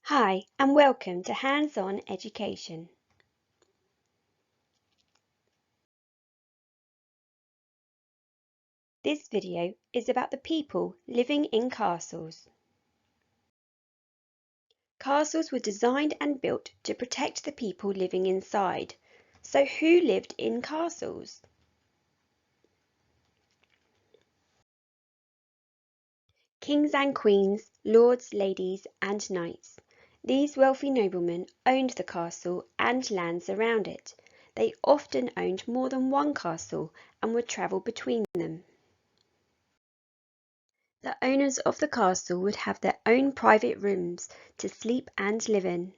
Hi, and welcome to Hands-On Education. This video is about the people living in castles. Castles were designed and built to protect the people living inside. So who lived in castles? Kings and queens, lords, ladies, and knights. These wealthy noblemen owned the castle and lands around it. They often owned more than one castle and would travel between them. The owners of the castle would have their own private rooms to sleep and live in.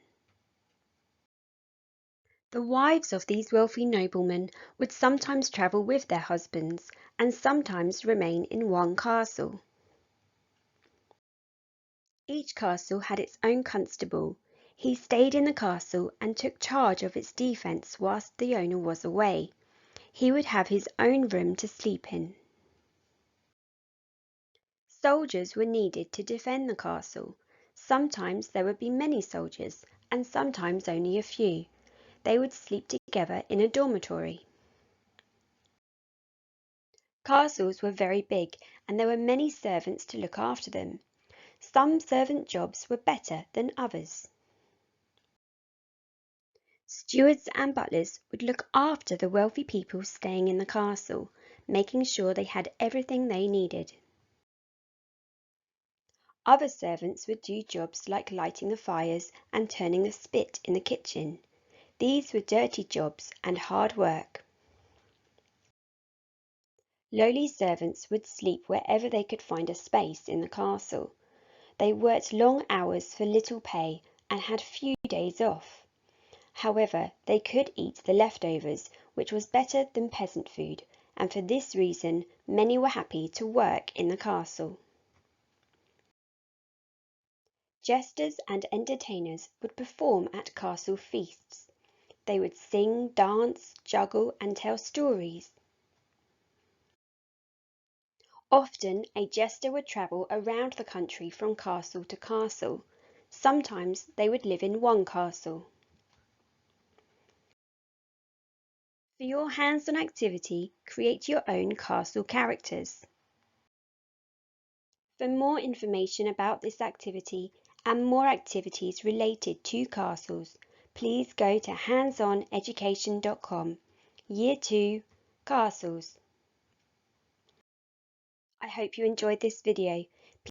The wives of these wealthy noblemen would sometimes travel with their husbands and sometimes remain in one castle. Each castle had its own constable. He stayed in the castle and took charge of its defence whilst the owner was away. He would have his own room to sleep in. Soldiers were needed to defend the castle. Sometimes there would be many soldiers and sometimes only a few. They would sleep together in a dormitory. Castles were very big and there were many servants to look after them. Some servant jobs were better than others. Stewards and butlers would look after the wealthy people staying in the castle, making sure they had everything they needed. Other servants would do jobs like lighting the fires and turning the spit in the kitchen. These were dirty jobs and hard work. Lowly servants would sleep wherever they could find a space in the castle. They worked long hours for little pay and had few days off. However, they could eat the leftovers, which was better than peasant food, and for this reason many were happy to work in the castle. Jesters and entertainers would perform at castle feasts. They would sing, dance, juggle, and tell stories. Often a jester would travel around the country from castle to castle. Sometimes they would live in one castle. For your hands-on activity, create your own castle characters. For more information about this activity and more activities related to castles, please go to handsoneducation.com. Year 2, Castles. I hope you enjoyed this video.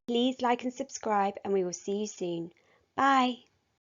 Please like and subscribe and we will see you soon. Bye!